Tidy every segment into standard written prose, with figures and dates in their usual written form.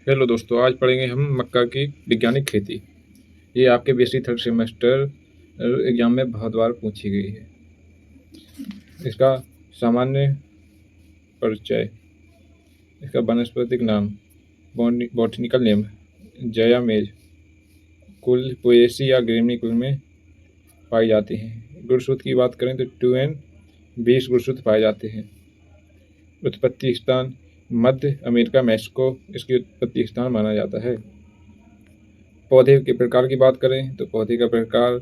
Hello दोस्तों, आज पढ़ेंगे हम मक्का की वैज्ञानिक खेती। ये आपके बीएससी थर्ड सेमेस्टर एग्जाम में बहुत बार पूछी गई है। इसका सामान्य परिचय, इसका वनस्पतिक नाम, बॉटनिकल नेम जयामेज, कुल पोएसी या ग्रेमी कुल में पाई जाती हैं। गुणसूत्र की बात करें तो 2N20 गुणसूत्र पाए जाते हैं। उत्पत्ति स्थान मध्य अमेरिका, मैक्सिको इसकी उत्पत्ति स्थान माना जाता है। पौधे के प्रकार की बात करें तो पौधे का प्रकार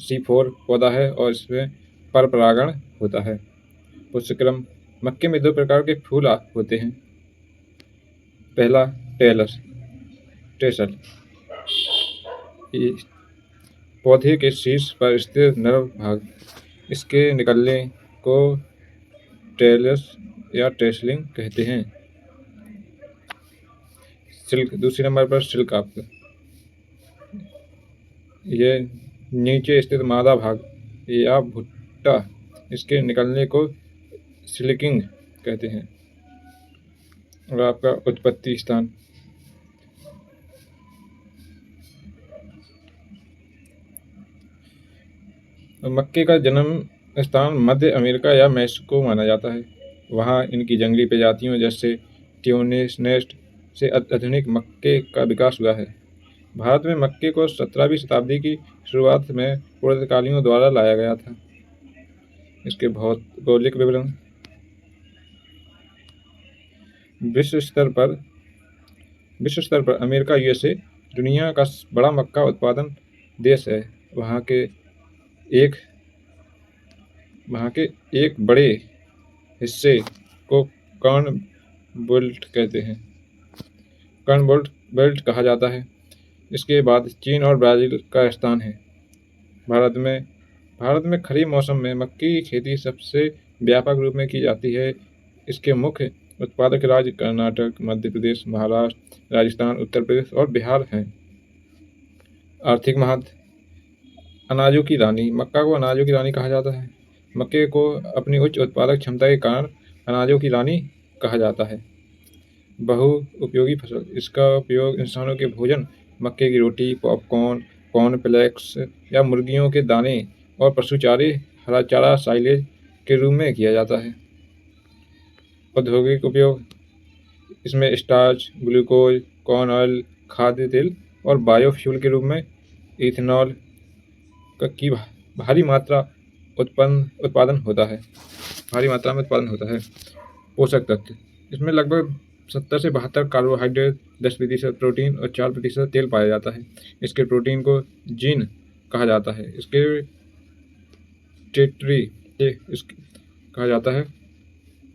C4 पौधा है और इसमें पर परागण होता है। पुष्पक्रम, मक्के में 2 प्रकार के फूल होते हैं। पहला टेसल, पौधे के शीर्ष पर स्थित नर्व भाग, इसके निकलने को टेलस या टेसलिंग कहते हैं। सिल्क, दूसरे नंबर पर सिल्क आपका, ये नीचे स्थित मादा भाग या भुट्टा, इसके निकलने को सिल्किंग कहते हैं। और आपका उत्पत्ति स्थान, मक्के का जन्म स्थान मध्य अमेरिका या मैक्सिको माना जाता है। वहाँ इनकी जंगली प्रजातियों जैसे ट्यूनेस्ट से आधुनिक मक्के का विकास हुआ है। भारत में मक्के को 17वीं शताब्दी की शुरुआत में पुर्तगालियों द्वारा लाया गया था। इसके भौगोलिक विवरण, विश्व स्तर पर अमेरिका USA दुनिया का बड़ा मक्का उत्पादन देश है। वहाँ के एक बड़े हिस्से को कॉर्न बेल्ट कहते हैं, कॉर्न बेल्ट कहा जाता है। इसके बाद चीन और ब्राज़ील का स्थान है। भारत में खरीफ मौसम में मक्के की खेती सबसे व्यापक रूप में की जाती है। इसके मुख्य उत्पादक राज्य कर्नाटक, मध्य प्रदेश, महाराष्ट्र, राजस्थान, उत्तर प्रदेश और बिहार हैं। आर्थिक महत्व, अनाजों की रानी, मक्का को अनाजों की रानी कहा जाता है। मक्के को अपनी उच्च उत्पादक क्षमता के कारण अनाजों की रानी कहा जाता है। बहु उपयोगी फसल, इसका उपयोग इंसानों के भोजन, मक्के की रोटी, पॉपकॉर्न, कॉर्नफ्लेक्स या मुर्गियों के दाने और पशु चारे, हरा चारा, साइलेज के रूप में किया जाता है। औद्योगिक उपयोग, इसमें स्टार्च, ग्लूकोज, कॉर्न ऑयल, खाद्य तेल और बायोफ्यूल के रूप में इथेनॉल की भारी मात्रा उत्पादन होता है। पोषक तत्व, इसमें लगभग 70 से 72 कार्बोहाइड्रेट, 10% प्रोटीन और 4% तेल पाया जाता है। इसके प्रोटीन को जीन कहा जाता है। इसके कहा जाता है।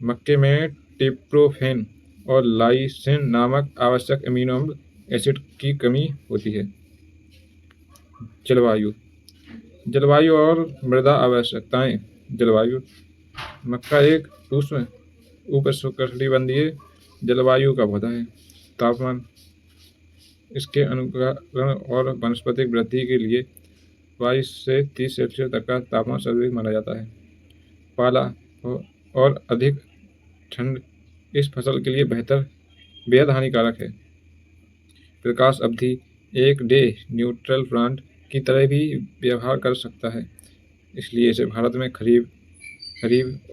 मक्के में ट्रिप्टोफैन और लाइसिन नामक आवश्यक अमीनो एसिड की कमी होती है। जलवायु और मृदा आवश्यकताएं। जलवायु, मक्का एक उष्णकटिबंधीय जलवायु का पौधा है। तापमान, इसके अनुकूलन और वनस्पतिक वृद्धि के लिए 22 से 30 सेल्सियस तक का तापमान सर्वाधिक माना जाता है। पाला और अधिक ठंड इस फसल के लिए बेहद हानिकारक है। प्रकाश अवधि, एक डे न्यूट्रल प्लांट की तरह भी व्यवहार कर सकता है, इसलिए इसे भारत में खरीफ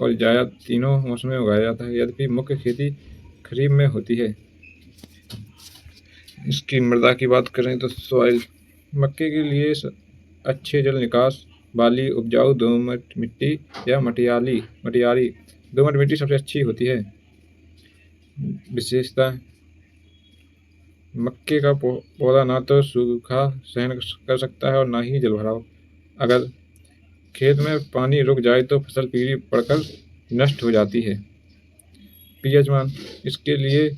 और जायद तीनों मौसम में उगाया जाता है। यद्यपि मुख्य खेती खरीफ में होती है। इसकी मृदा की बात करें तो सॉइल, मक्के के लिए अच्छे जल निकास वाली उपजाऊ दोमट मिट्टी या मटियारी दोमट मिट्टी सबसे अच्छी होती है। विशेषता, मक्के का पौधा ना तो सूखा सहन कर सकता है और ना ही जलभराव। अगर खेत में पानी रुक जाए तो फसल पीली पड़कर नष्ट हो जाती है। पीएच मान, इसके लिए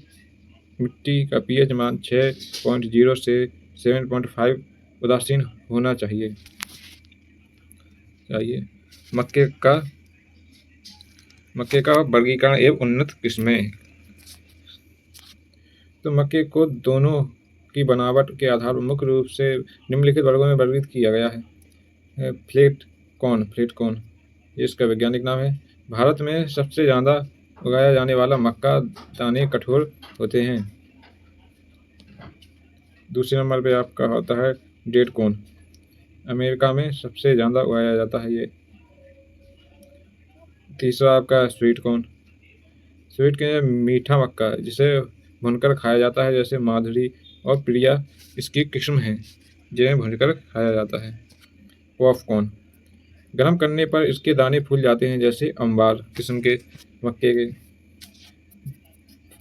मिट्टी का पीएच मान 6.0 से 7.5 उदासीन होना चाहिए। मक्के का वर्गीकरण एवं उन्नत किस्में। तो मक्के को दोनों की बनावट के आधार पर मुख्य रूप से निम्नलिखित वर्गों में वर्गीकृत किया गया है। फ्लैट कॉर्न, इसका वैज्ञानिक नाम है। भारत में सबसे ज़्यादा उगाया जाने वाला मक्का दाने कठोर होते हैं। दूसरे नंबर पे आपका होता है डेट कॉर्न। अमेरिका में सबसे ज़्यादा उगाया जाता है ये। तीसरा आपका स्वीट कॉर्न। स्वीट के मीठा मक्का जिसे भूनकर खाया जाता है, जैसे माधुरी और प्रिया इसकी किस्म हैं जिन्हें भूनकर खाया जाता है। पॉपकॉर्न। गर्म करने पर इसके दाने फूल जाते हैं, जैसे अंबार किस्म के मक्के के।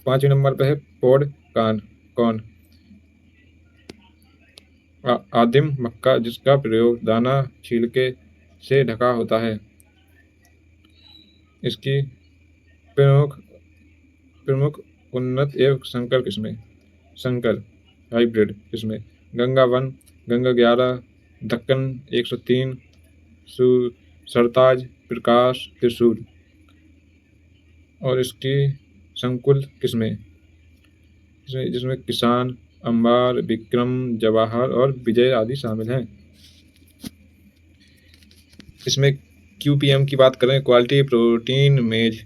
5वें नंबर पर है पॉड कॉर्न। आदिम मक्का जिसका प्रयोग दाना छिलके से ढका होता है। इसकी प्रमुख प्रमुख उन्नत एवं संकर किस्में। संकर हाइब्रिड किस्में गंगा 1, गंगा 11, दक्कन 103, सरताज, प्रकाश, त्रिशूल। और इसकी संकुल किस्में जिसमें किसान, अंबार, विक्रम, जवाहर और विजय आदि शामिल हैं। इसमें QPM की बात करें, क्वालिटी प्रोटीन मेज,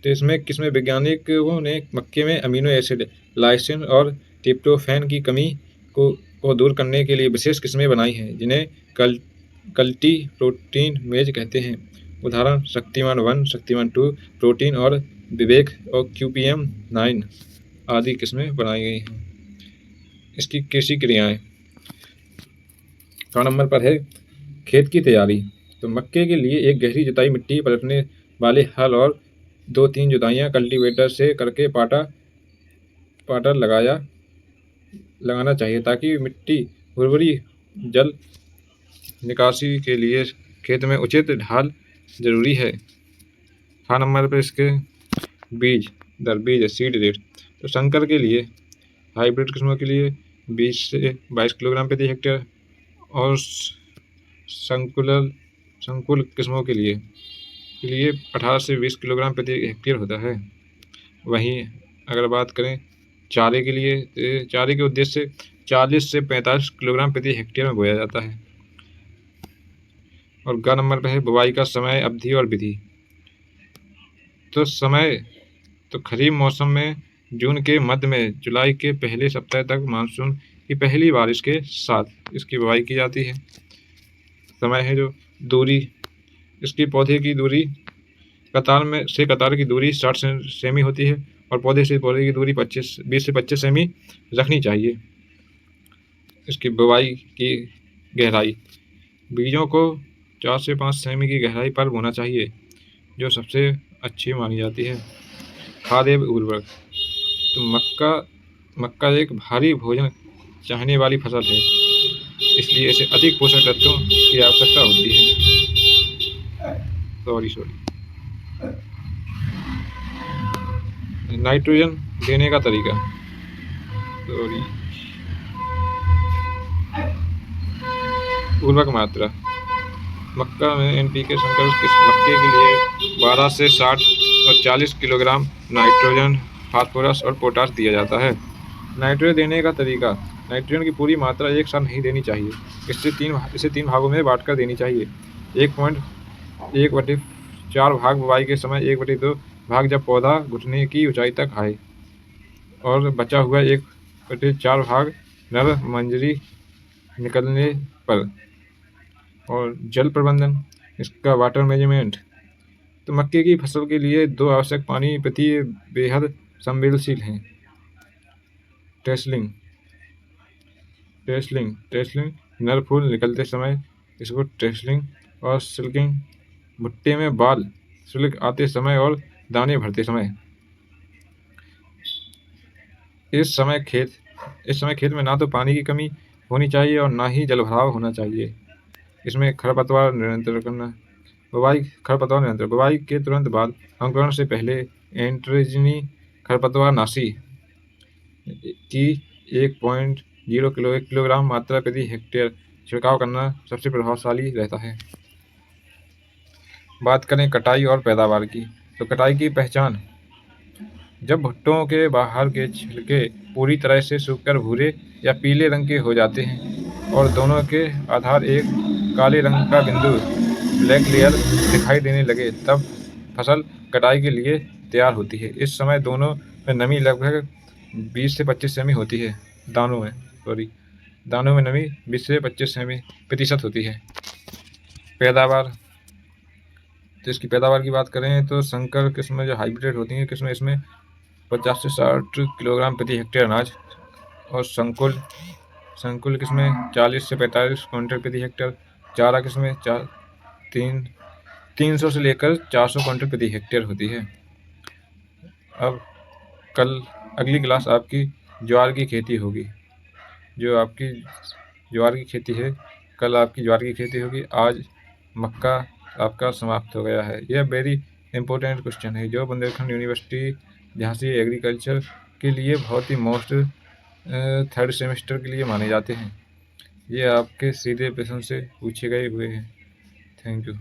तो इसमें किस्में वैज्ञानिकों ने मक्के में अमीनो एसिड, लाइसिन और ट्रिप्टोफैन की कमी को दूर करने के लिए विशेष किस्में बनाई हैं, जिन्हें कल्टी प्रोटीन मेज कहते हैं। उदाहरण शक्तिमान 1, शक्तिमान 2 प्रोटीन और विवेक और QPM 9 आदि किस्में बनाई गई हैं। इसकी कृषि क्रियाएं। 4 नंबर पर है खेत की तैयारी। तो मक्के के लिए एक गहरी जुताई, मिट्टी पलटने वाले हल और 2-3 जुताइयाँ कल्टीवेटर से करके पाटर लगाना चाहिए, ताकि मिट्टी उर्वरी। जल निकासी के लिए खेत में उचित ढाल जरूरी है। 4 नंबर पर इसके बीज सीड रेट। तो संकर के लिए, हाइब्रिड किस्मों के लिए 20 से 22 किलोग्राम प्रति हेक्टेयर और संकुल किस्मों के लिए 18 से 20 किलोग्राम प्रति हेक्टेयर होता है। वहीं अगर बात करें चारे के लिए, चारे के उद्देश्य से 40 से 45 किलोग्राम प्रति हेक्टेयर में बोया जाता है। और ग नंबर पर है बुवाई का समय, अवधि और विधि। तो खरीफ मौसम में जून के मध्य में जुलाई के पहले सप्ताह तक मानसून की पहली बारिश के साथ इसकी बुवाई की जाती है। समय है जो दूरी, इसकी पौधे की दूरी कतार की दूरी 60 सेमी होती है और पौधे से पौधे की दूरी 20 से 25 सेमी रखनी चाहिए। इसकी बुवाई की गहराई, बीजों को 4 से 5 सेमी की गहराई पर बोना चाहिए, जो सबसे अच्छी मानी जाती है। खाद एवं उर्वरक। तो मक्का एक भारी भोजन चाहने वाली फसल है, इसलिए इसे अधिक पोषक तत्वों की आवश्यकता होती है। सॉरी नाइट्रोजन देने का तरीका। उर्वरक मात्रा। मक्का में NPK संकर मक्के के लिए 12 से 60 और 40 किलोग्राम नाइट्रोजन, फास्फोरस और पोटाश दिया जाता है। नाइट्रोजन देने का तरीका। नाइट्रोजन की पूरी मात्रा एक साथ नहीं देनी चाहिए, इसे 3 भागों में बांटकर देनी चाहिए। 1.1/4 भाग बुवाई के समय, 1/2 भाग जब पौधा घुटने की ऊंचाई तक आए, और बचा हुआ 1/4 भाग नर मंजरी निकलने पर। और जल प्रबंधन, इसका वाटर मैनेजमेंट। तो मक्के की फसल के लिए 2 आवश्यक पानी प्रति बेहद संवेदनशील हैं। टेसलिंग नर फूल निकलते समय इसको टेसलिंग, और सिल्किंग भुट्टे में बाल सिल्क आते समय और दाने भरते समय। इस समय खेत में ना तो पानी की कमी होनी चाहिए और ना ही जलभराव होना चाहिए। इसमें खरपतवार नियंत्रण। बुवाई के तुरंत बाद अंकुरण से पहले एंट्रोजिनी खरपतवारनाशी की 1.0 किलोग्राम मात्रा प्रति हेक्टेयर छिड़काव करना सबसे प्रभावशाली रहता है। बात करें कटाई और पैदावार की, तो कटाई की पहचान। जब भुट्टों के बाहर के छिलके पूरी तरह से सूखकर भूरे या पीले रंग के हो जाते हैं और दोनों के आधार एक काले रंग का बिंदु, ब्लैक लेयर दिखाई देने लगे, तब फसल कटाई के लिए तैयार होती है। इस समय दोनों में नमी लगभग 20 से 25 सेमी होती है दानों में। दानों में नमी 20 से 25% होती है। पैदावार, तो इसकी पैदावार की बात करें तो संकर किस्में जो हाइब्रिड होती हैं किस्में, इसमें 50 से 60 किलोग्राम प्रति हेक्टेयर अनाज, और संकुल किस्में 40 से 45 क्विंटल प्रति हेक्टेयर, चारा किस्में 300 से लेकर 400 क्विंटल प्रति हेक्टेयर होती है। अब अगली क्लास आपकी ज्वार की खेती होगी। जो आपकी ज्वार की खेती है, कल आपकी ज्वार की खेती होगी। आज मक्का आपका समाप्त हो गया है। यह वेरी इंपॉर्टेंट क्वेश्चन है जो बुंदेलखंड यूनिवर्सिटी झांसी एग्रीकल्चर के लिए बहुत ही मोस्ट 3rd सेमेस्टर के लिए माने जाते हैं। ये आपके सीधे प्रश्न से पूछे गए हुए हैं। Thank you.